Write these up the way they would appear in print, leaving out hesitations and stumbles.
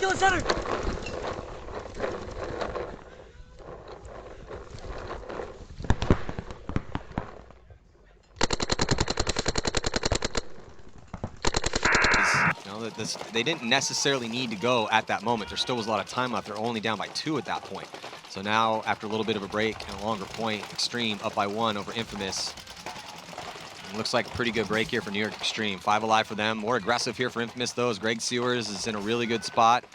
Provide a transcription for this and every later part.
the center! They didn't necessarily need to go at that moment. There still was a lot of time left. They're only down by 2 at that point. So now, after a little bit of a break and a longer point, Extreme up by 1 over Infamous. It looks like a pretty good break here for New York Extreme. 5 alive for them. More aggressive here for Infamous, though, as Greg Sewers is in a really good spot.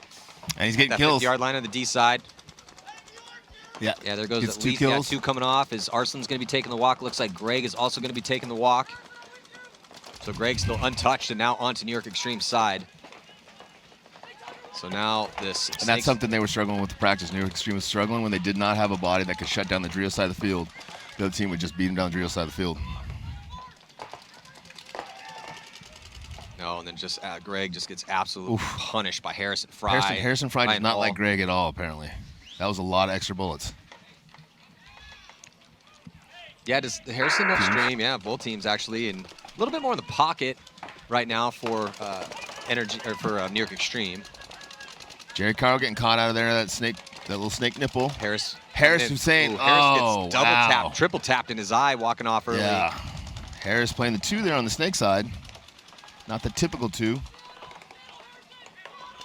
And he's getting that kills. 50-yard line on the D side. Yeah, there goes gets at 2 least kills. 2 coming off. As Arslan's going to be taking the walk. Looks like Greg is also going to be taking the walk. So Greg's still untouched and now onto New York Extreme's side. So now this... And that's something they were struggling with the practice. New York Extreme was struggling when they did not have a body that could shut down the Drio side of the field. The other team would just beat them down the Drio side of the field. No, and then just Greg just gets absolutely punished by Harrison Fry. Harrison Fry does not like Greg at all, apparently. That was a lot of extra bullets. Yeah, does the Harrison Extreme, yeah, both teams actually, and a little bit more in the pocket right now for New York Extreme. Jerry Carl getting caught out of there, that little snake nipple. Harris Hussein, Harris gets double tapped, triple tapped in his eye, walking off early. Yeah, Harris playing the 2 there on the snake side. Not the typical 2.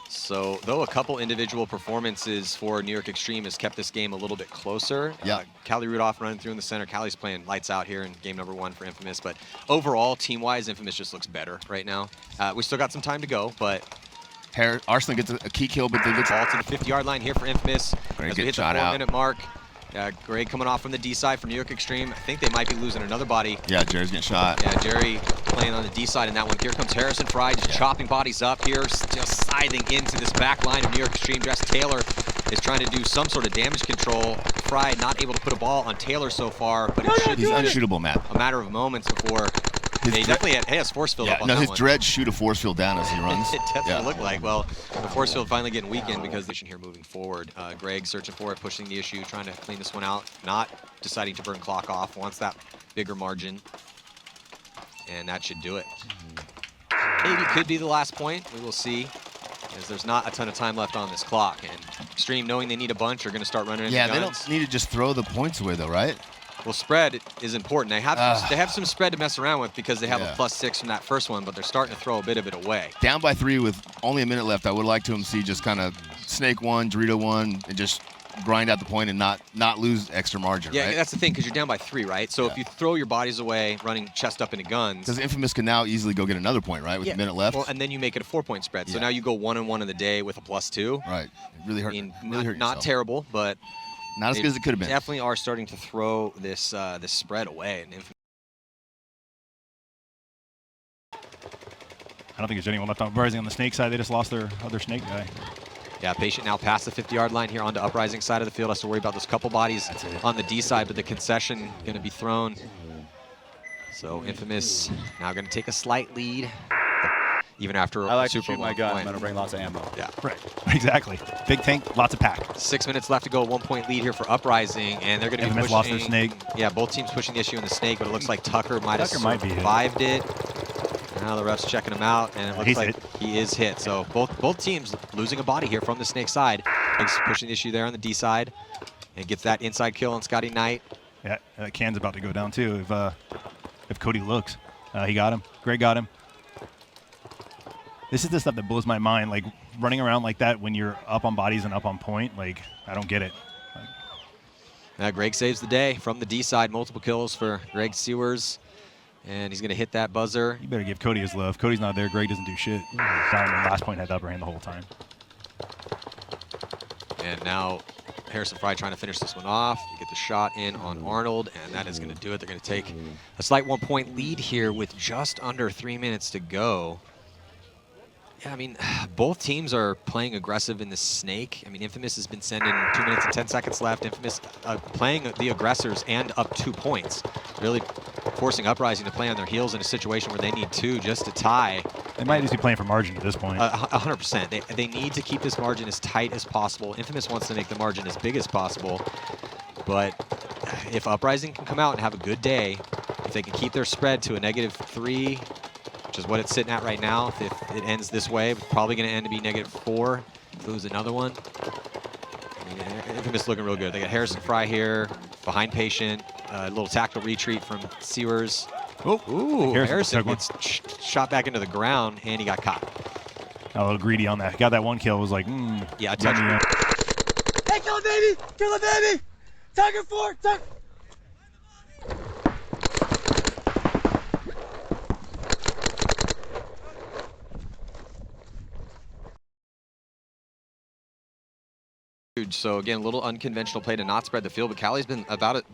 So, though a couple individual performances for New York Extreme has kept this game a little bit closer. Yeah. Callie Rudolph running through in the center. Callie's playing lights out here in game number 1 for Infamous. But overall, team-wise, Infamous just looks better right now. We still got some time to go, but... Arslan gets a key kill, but they get ball to the 50-yard line here for Infamous. As we hit the 4-minute mark. Greg coming off from the D side for New York Extreme. I think they might be losing another body. Yeah, Jerry's getting shot. Yeah, Jerry playing on the D side in that one. Here comes Harrison Fry, just chopping bodies up here, just scything into this back line of New York Extreme. Jess Taylor is trying to do some sort of damage control. Fry not able to put a ball on Taylor so far, but it should be unshootable, Matt. A matter of moments before. He definitely has force field up on that one. His dreads shoot a force field down as he runs. It definitely looked like. Well, the force field finally getting weakened because the here moving forward. Greg searching for it, pushing the issue, trying to clean this one out, not deciding to burn clock off, wants that bigger margin. And that should do it. Maybe could be the last point. We will see, as there's not a ton of time left on this clock. And Extreme, knowing they need a bunch, are going to start running into guns. They don't need to just throw the points away, though, right? Well, spread is important. They have some spread to mess around with because they have a +6 from that first one, but they're starting to throw a bit of it away. Down by 3 with only a minute left, I would like to see just kind of snake 1, Dorito 1, and just grind out the point and not lose extra margin, Yeah, right? that's the thing, because you're down by 3, right? So if you throw your bodies away, running chest up into guns. Because Infamous can now easily go get another point, right, with a minute left? Well, and then you make it a 4-point spread. So now you go 1-1 in the day with a +2. Right. It really hurt. I mean, really hurt not yourself. terrible, but not as good as it could have been. Definitely are starting to throw this this spread away. And I don't think there's anyone left on Uprising on the snake side. They just lost their other snake guy. Yeah, Patient now past the 50-yard line here onto Uprising side of the field. Has to worry about those couple bodies on the D side, but the concession going to be thrown. So Infamous now going to take a slight lead, even after I like a super to shoot my long gun. point. I'm going to bring lots of ammo. Yeah, right. Exactly. Big tank, lots of pack. 6 minutes left to go. 1-point lead here for Uprising, and they're going to be pushing. Lost their snake. Yeah, both teams pushing the issue in the snake, but it looks like Tucker might have be survived it. Now the ref's checking him out, and it looks like he is hit. So both teams losing a body here from the snake side. He's pushing the issue there on the D side, and gets that inside kill on Scotty Knight. Yeah, that can's about to go down too if Cody looks. He got him. Greg got him. This is the stuff that blows my mind, like running around like that when you're up on bodies and up on point. Like, I don't get it. Greg saves the day from the D side. Multiple kills for Greg Sewers. And he's going to hit that buzzer. You better give Cody his love. Cody's not there. Greg doesn't do shit. Diamond last point had the upper hand the whole time. And now Harrison Fry trying to finish this one off. You get the shot in on Arnold, and that is going to do it. They're going to take a slight 1-point lead here with just under 3 minutes to go. Yeah, I mean, both teams are playing aggressive in the snake. I mean, Infamous has been sending 2 minutes and 10 seconds left. Infamous playing the aggressors and up 2 points. Really forcing Uprising to play on their heels in a situation where they need 2 just to tie. They might just be playing for margin at this point. 100%. They need to keep this margin as tight as possible. Infamous wants to make the margin as big as possible. But if Uprising can come out and have a good day, if they can keep their spread to a -3, which is what it's sitting at right now. If it ends this way, it's probably going to end to be -4. If Ooh, another one. I mean, Infamous looking real good. They got Harrison Fry here, behind Patient. A little tactical retreat from Sewers. Oh, Ooh, Harrison took one. gets shot back into the ground, and he got caught. A little greedy on that. Got that one kill. Was like, Yeah, I touched him. Hey, kill it, baby! Kill it, baby! Tiger 4! Tiger... So again, a little unconventional play to not spread the field, but Cali's been about it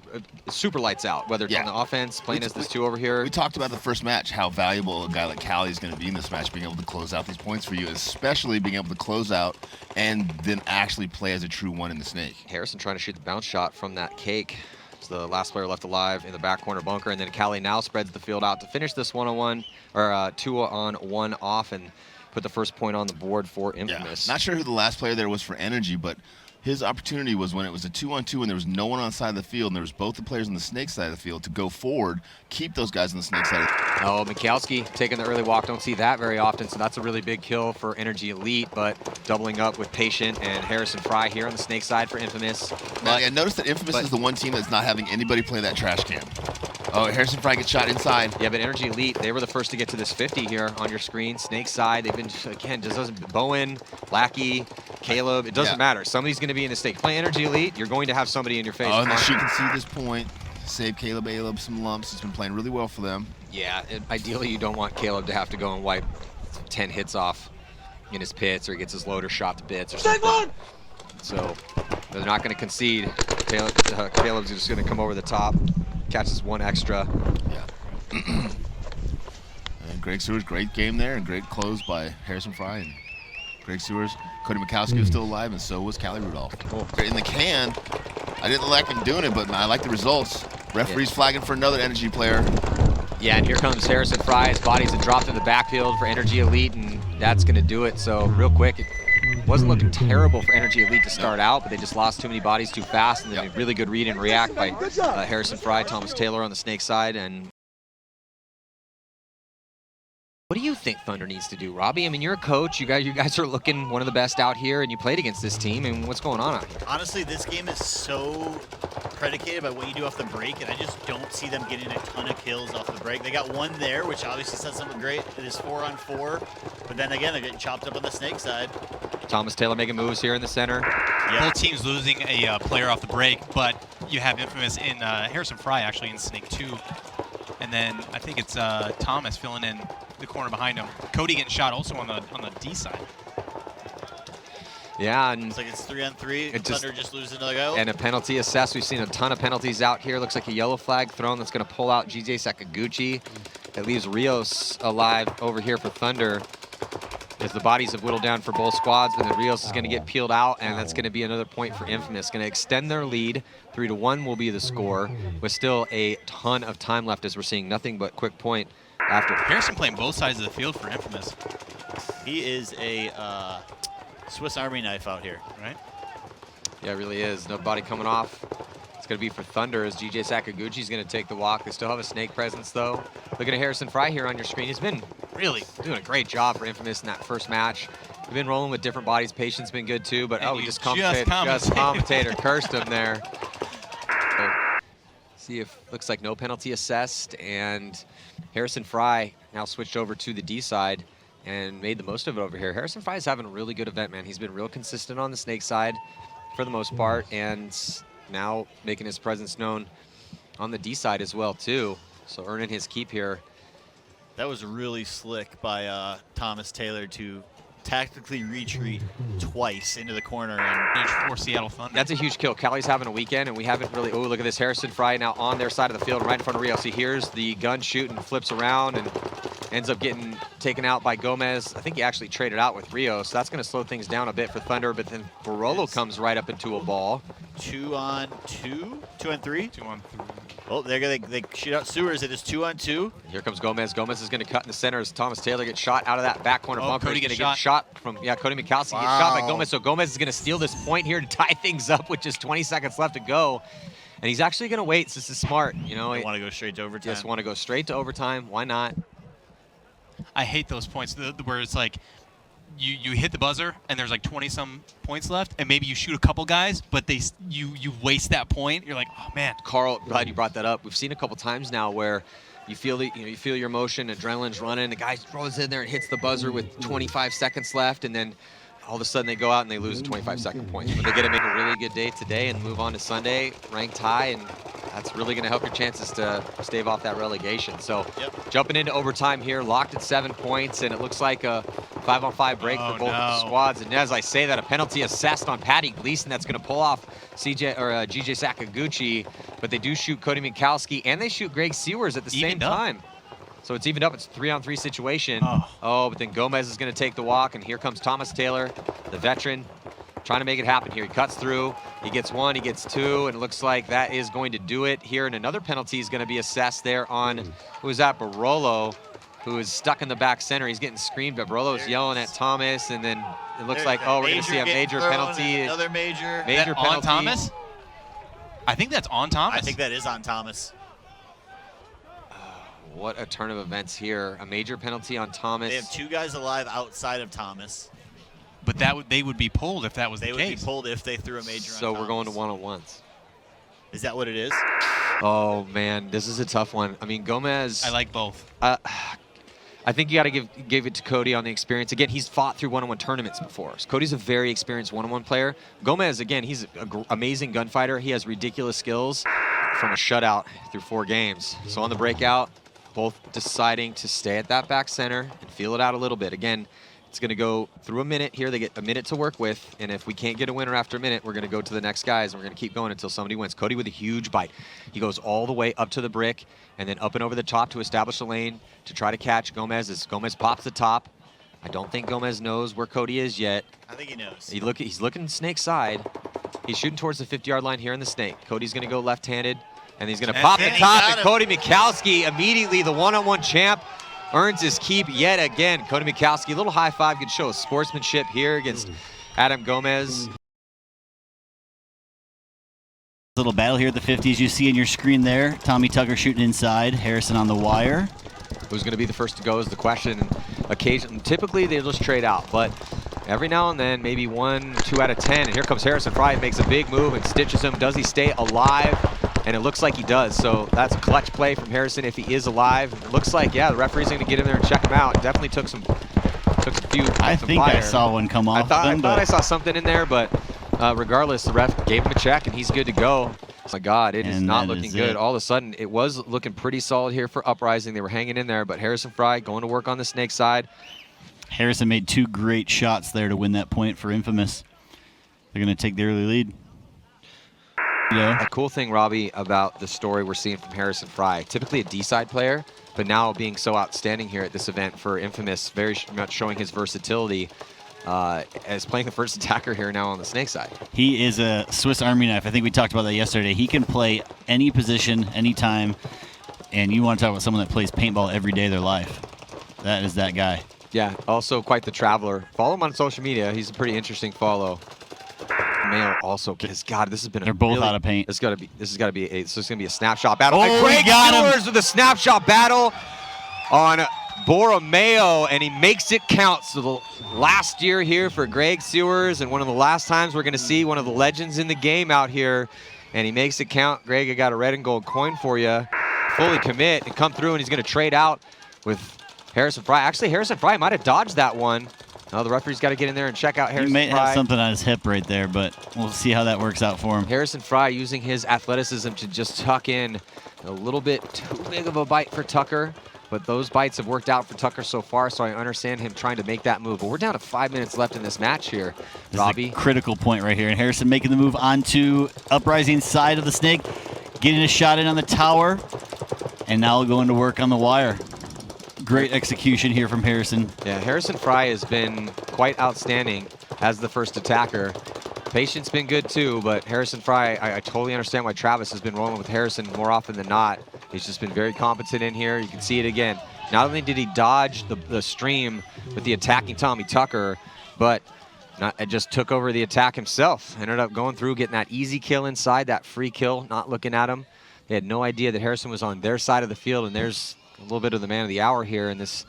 super lights out, whether it's on the offense, playing as this 2 over here. We talked about the first match, how valuable a guy like Cali is going to be in this match, being able to close out these points for you, especially being able to close out and then actually play as a true 1 in the snake. Harrison trying to shoot the bounce shot from that cake. It's the last player left alive in the back corner bunker, and then Cali now spreads the field out to finish this 1-on-1 or 2-on-1 off and put the first point on the board for Infamous. Yeah. Not sure who the last player there was for Energy, but his opportunity was when it was a 2-on-2 and there was no one on the side of the field, and there was both the players on the snake side of the field to go forward, keep those guys on the snake side. Oh, Mikowski taking the early walk. Don't see that very often, so that's a really big kill for Energy Elite, but doubling up with Patient and Harrison Fry here on the snake side for Infamous. Now, I noticed that Infamous is the one team that's not having anybody play that trash can. Oh, Harrison Fry gets shot inside. Yeah, but Energy Elite, they were the first to get to this 50 here on your screen. Snake side, they've been, again, just doesn't, Bowen, Lackey, Caleb, it doesn't matter. Somebody's going to be in the stake. Play Energy Elite, you're going to have somebody in your face. Oh, and she can see this point. Save Caleb Aleb some lumps. He's been playing really well for them. Yeah, ideally you don't want Caleb to have to go and wipe 10 hits off in his pits, or he gets his loader shot to bits or something. So they're not going to concede. Caleb's just going to come over the top, catches 1 extra. Yeah. And Greg Sewers, great game there, and great close by Harrison Fry. And Greg Sewers, Cody Mikowski was still alive, and so was Callie Rudolph. Cool. In the can, I didn't like him doing it, but I like the results. Referee's flagging for another Energy player. Yeah, and here comes Harrison Fry. His body's dropped in the backfield for Energy Elite, and that's going to do it. So real quick, it wasn't looking terrible for Energy Elite to start out, but they just lost too many bodies too fast, and then a really good read and react by Harrison Fry, Thomas Taylor on the snake side. And what do you think Thunder needs to do, Robbie? I mean, you're a coach. You guys are looking one of the best out here, and you played against this team. And what's going on out here? Honestly, this game is so predicated by what you do off the break, and I just don't see them getting a ton of kills off the break. They got 1 there, which obviously says something great. It is 4-on-4, but then again, they're getting chopped up on the snake side. Thomas Taylor making moves here in the center. Both teams losing a player off the break, but you have Infamous in Harrison Fry actually in Snake 2. And then I think it's Thomas filling in the corner behind him. Cody getting shot also on the D side. Yeah, and it's like it's 3-on-3. Thunder just losing another go. And a penalty assessed. We've seen a ton of penalties out here. Looks like a yellow flag thrown that's going to pull out GJ Sakaguchi. It leaves Rios alive over here for Thunder, as the bodies have whittled down for both squads, but then Rios is going to get peeled out, and that's going to be another point for Infamous. Going to extend their lead. 3-1 will be the score, with still a ton of time left, as we're seeing nothing but quick point after. Harrison playing both sides of the field for Infamous. He is a Swiss Army knife out here, right? Yeah, it really is. No body coming off. It's going to be for Thunder, as GJ Sakaguchi is going to take the walk. They still have a snake presence, though. Looking at Harrison Fry here on your screen. He's been really doing a great job for Infamous in that first match. We've been rolling with different bodies. Patient's been good, too. But, and he just commentator cursed him there. So, see if looks like no penalty assessed. And Harrison Fry now switched over to the D side and made the most of it over here. Harrison Fry is having a really good event, man. He's been real consistent on the snake side for the most part, and now making his presence known on the D side as well, too. So earning his keep here. That was really slick by Thomas Taylor to tactically retreat twice into the corner and for Seattle Thunder. That's a huge kill. Cali's having a weekend, and we haven't really. Oh, look at this. Harrison Fry now on their side of the field, right in front of Rios. He hears the gun shoot and flips around and ends up getting taken out by Gomez. I think he actually traded out with Rios. So that's going to slow things down a bit for Thunder, but then Barolo comes right up into a ball. 2-on-2? 2-on-3? 2-on-3. Oh, they shoot out Sewers. It is 2-on-2. Here comes Gomez. Gomez is going to cut in the center as Thomas Taylor gets shot out of that back corner bunker. Cody He's gets going to get shot from, Cody Mikowski gets shot by Gomez. So Gomez is going to steal this point here to tie things up with just 20 seconds left to go. And he's actually going to wait. So this is smart. You know, they want to go straight to overtime. Just want to go straight to overtime. Why not? I hate those points where it's like you hit the buzzer and there's like 20-some points left, and maybe you shoot a couple guys, but you waste that point. You're like, oh man. Carl, glad you brought that up. We've seen a couple times now where you feel you feel your motion, adrenaline's running, the guy throws in there and hits the buzzer with 25 seconds left, and then all of a sudden they go out and they lose a 25-second point. But they get to make a really good day today and move on to Sunday, ranked high, and that's really going to help your chances to stave off that relegation. So jumping into overtime here, locked at 7 points, and it looks like a 5-on-5 break for both squads. And as I say that, a penalty assessed on Patty Gleason that's going to pull off GJ Sakaguchi, but they do shoot Cody Mikowski and they shoot Greg Sewers at the same time. So it's evened up. It's a 3-on-3 situation. But then Gomez is going to take the walk, and here comes Thomas Taylor, the veteran, trying to make it happen here. He cuts through. He gets one. He gets two, and it looks like that is going to do it here. And another penalty is going to be assessed there on, who is that, Barolo, who is stuck in the back center. He's getting screamed, but Barolo's yelling at Thomas, and then it looks like, we're going to see a major penalty. Another major penalty. On Thomas? I think that's on Thomas. I think that is on Thomas. What a turn of events here. A major penalty on Thomas. They have 2 guys alive outside of Thomas. But they would be pulled if that was the case. They would be pulled if they threw a major on Thomas. So we're going to one-on-ones. Is that what it is? Oh, man, this is a tough one. I mean, Gomez. I like both. I think you got to give it to Cody on the experience. Again, he's fought through one-on-one tournaments before. So Cody's a very experienced one-on-one player. Gomez, again, he's an amazing gunfighter. He has ridiculous skills from a shutout through 4 games. So on the breakout, both deciding to stay at that back center and feel it out a little bit. Again, it's going to go through a minute here. They get a minute to work with, and if we can't get a winner after a minute, we're going to go to the next guys, and we're going to keep going until somebody wins. Cody with a huge bite. He goes all the way up to the brick and then up and over the top to establish a lane to try to catch Gomez. As Gomez pops the top, I don't think Gomez knows where Cody is yet. I think he knows. He's looking snake side. He's shooting towards the 50-yard line here in the snake. Cody's going to go left-handed. And he's going to pop the top, and Cody Mikowski, immediately the one-on-one champ, earns his keep yet again. Cody Mikowski, a little high five, could show sportsmanship here against Adam Gomez. Little battle here at the 50s. You see in your screen there, Tommy Tucker shooting inside, Harrison on the wire. Who's going to be the first to go is the question. Typically they just trade out, but every now and then, maybe 1, 2 out of 10. And here comes Harrison Fry, makes a big move and stitches him. Does he stay alive? And it looks like he does. So that's a clutch play from Harrison if he is alive. It looks like, the referee's going to get in there and check him out. Definitely took a few. I think I saw one come off. I thought I saw something in there, but regardless, the ref gave him a check and he's good to go. Oh my God, it is not looking good. All of a sudden, it was looking pretty solid here for Uprising. They were hanging in there, but Harrison Fry going to work on the snake side. Harrison made 2 great shots there to win that point for Infamous. They're going to take the early lead. A cool thing, Robbie, about the story we're seeing from Harrison Fry, typically a D-side player, but now being so outstanding here at this event for Infamous, very much showing his versatility as playing the first attacker here now on the snake side. He is a Swiss Army knife. I think we talked about that yesterday. He can play any position, anytime, and you want to talk about someone that plays paintball every day of their life. That is that guy. Yeah, also quite the traveler. Follow him on social media. He's a pretty interesting follow. Mayo also, God, this has been. They're both out of paint. This is gonna be a snapshot battle. Oh, Greg Sewers with a snapshot battle on Borromeo, and he makes it count. So the last year here for Greg Sewers, and one of the last times we're gonna see one of the legends in the game out here, and he makes it count. Greg, I got a red and gold coin for you. Fully commit and come through, and he's gonna trade out with Harrison Fry. Actually, Harrison Fry might have dodged that one. Oh, the referee's got to get in there and check out Harrison Fry. He may have something on his hip right there, but we'll see how that works out for him. Harrison Fry using his athleticism to just tuck in. A little bit too big of a bite for Tucker, but those bites have worked out for Tucker so far, so I understand him trying to make that move. But we're down to 5 minutes left in this match here, Robbie. This is a critical point right here, and Harrison making the move onto Uprising side of the snake, getting a shot in on the tower, and now going to work on the wire. Great execution here from Harrison. Yeah, Harrison Fry has been quite outstanding as the first attacker. Patience been good too, but Harrison Fry, I totally understand why Travis has been rolling with Harrison more often than not. He's just been very competent in here. You can see it again. Not only did he dodge the stream with the attacking Tommy Tucker, but just took over the attack himself. Ended up going through, getting that easy kill inside, that free kill, not looking at him. They had no idea that Harrison was on their side of the field, and there's a little bit of the man of the hour here in this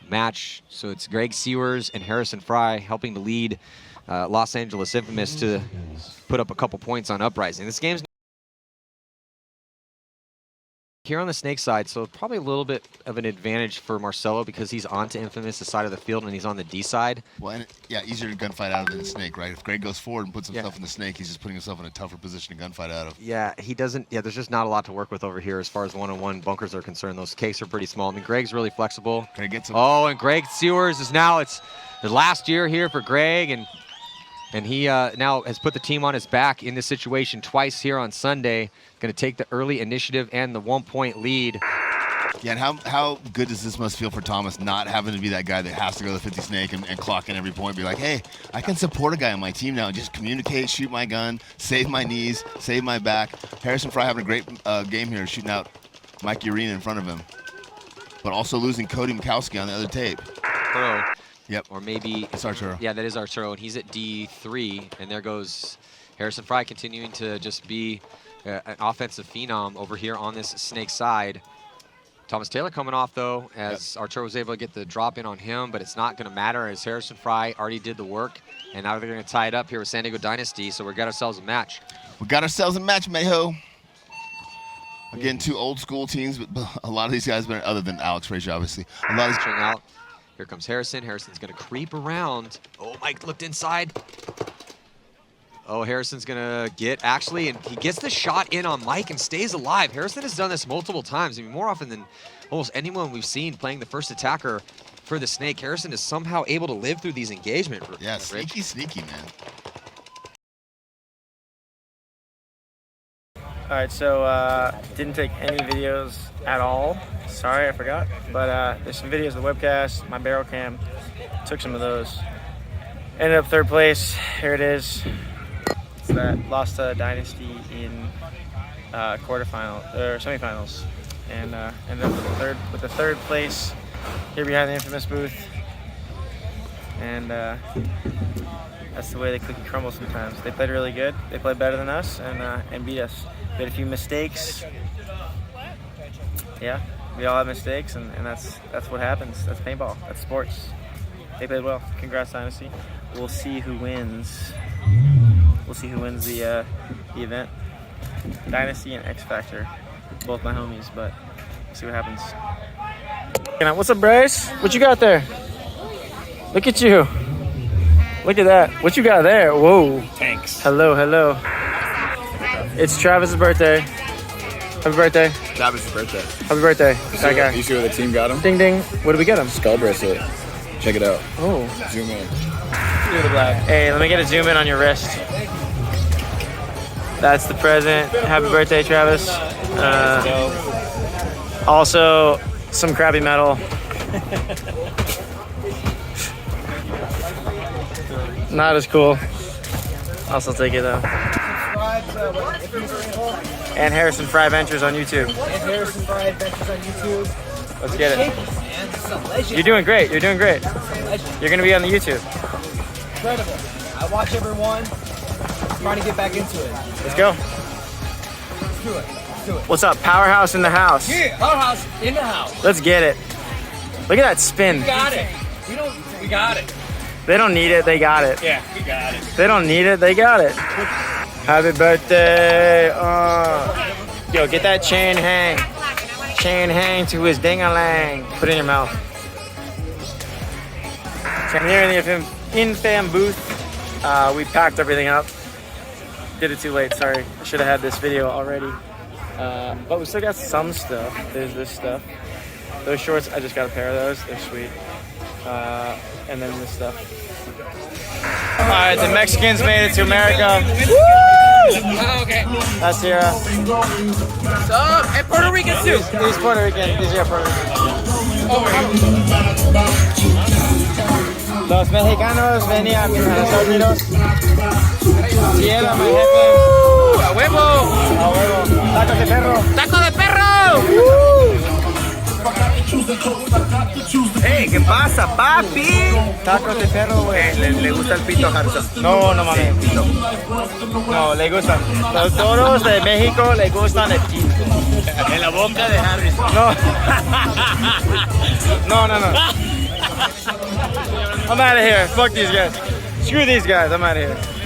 match. So it's Greg Sewers and Harrison Fry helping to lead Los Angeles Infamous to put up a couple points on Uprising. This game's here on the Snake side, so probably a little bit of an advantage for Marcelo because he's onto Infamous' side of the field and he's on the D side. Well, and yeah, easier to gunfight out of than the Snake, right? If Greg goes forward and puts himself in the Snake, he's just putting himself in a tougher position to gunfight out of. Yeah, he doesn't. Yeah, there's just not a lot to work with over here as far as one-on-one bunkers are concerned. Those cakes are pretty small. I mean, Greg's really flexible. Can I get some? Oh, and Greg Sewers is now, it's the last year here for Greg, and he now has put the team on his back in this situation twice here on Sunday. Going to take the early initiative and the 1-point lead. Yeah, and how good does this must feel for Thomas not having to be that guy that has to go to the 50 Snake and clock in every point, be like, hey, I can support a guy on my team now and just communicate, shoot my gun, save my knees, save my back. Harrison Fry having a great game here, shooting out Mikey Arena in front of him, but also losing Cody Mikowski on the other tape. Pro. Yep. Or maybe it's Arturo. Yeah, that is Arturo, and he's at D3, and there goes Harrison Fry continuing to just be an offensive phenom over here on this Snake side. Thomas Taylor coming off, though, as Arturo was able to get the drop in on him, but it's not going to matter as Harrison Fry already did the work, and now they're going to tie it up here with San Diego Dynasty, so we got ourselves a match. We got ourselves a match, Mayho. Again, two old school teams, but a lot of these guys, other than Alex Frazier, obviously. A lot of these out. Here comes Harrison. Harrison's going to creep around. Oh, Mike looked inside. Oh, Harrison's going to get, actually, and he gets the shot in on Mike and stays alive. Harrison has done this multiple times. I mean, more often than almost anyone we've seen playing the first attacker for the Snake. Harrison is somehow able to live through these engagements. Yeah, sneaky, man. All right, so didn't take any videos at all. Sorry, I forgot. But there's some videos of the webcast, my barrel cam. Took some of those. Ended up third place. Here it is. It's that lost to Dynasty in quarterfinal or semifinals, and ended up with the third place here behind the Infamous booth. And that's the way they cookie crumble sometimes. They played really good. They played better than us and beat us. We had a few mistakes. Yeah, we all have mistakes, and that's what happens. That's paintball. That's sports. They played well. Congrats, Dynasty. We'll see who wins. We'll see who wins the event. Dynasty and X Factor, both my homies, but we'll see what happens. What's up, Bryce? What you got there? Look at you. Look at that. What you got there? Whoa. Thanks. Hello, hello. It's Travis's birthday. Happy birthday. Travis's birthday. Happy birthday. That guy. You see what the team got him? Ding, ding. What did we get him? Skull bracelet. Check it out. Oh. Zoom in. Hey, let me get a zoom in on your wrist. That's the present. Happy birthday, Travis. Also, some crappy metal. Not as cool. I'll still take it though. And Harrison Fryeventures on YouTube. Let's get it. You're doing great. You're doing great. You're gonna be on the YouTube. Incredible. I watch everyone. Trying to get back into it. Let's go. Let's do it. Let's do it. What's up? Powerhouse in the house. Yeah, powerhouse in the house. Let's get it. Look at that spin. We got it. We got it. They don't need it. They got it. Yeah, we got it. They don't need it. They got it. Happy birthday. Yo, get that chain hang. Chain hang to his ding-a-lang. Put it in your mouth. So I'm here in the in-fam booth. We packed everything up. Did it too late, sorry. I should have had this video already. But we still got some stuff. There's this stuff. Those shorts, I just got a pair of those. They're sweet. And then this stuff. All right, the Mexicans made it to America. Woo! Oh, okay. That's Sierra. What's up? And Puerto Rican too. He's Puerto Rican. He's here Puerto Rican. Los mexicanos venían a los Estados Unidos. Sierra, my jefe. ¡A huevo! A huevo. Tacos de perro. ¡Taco de perro! Hey, ¿qué pasa, papi? Tacos de perro, güey. Le gusta el pito, Harrison. No, no mames. No, le gustan. Los toros de México le gustan el pito. En la boca de Harrison. No. No. I'm out of here. Fuck these guys. Screw these guys. I'm out of here.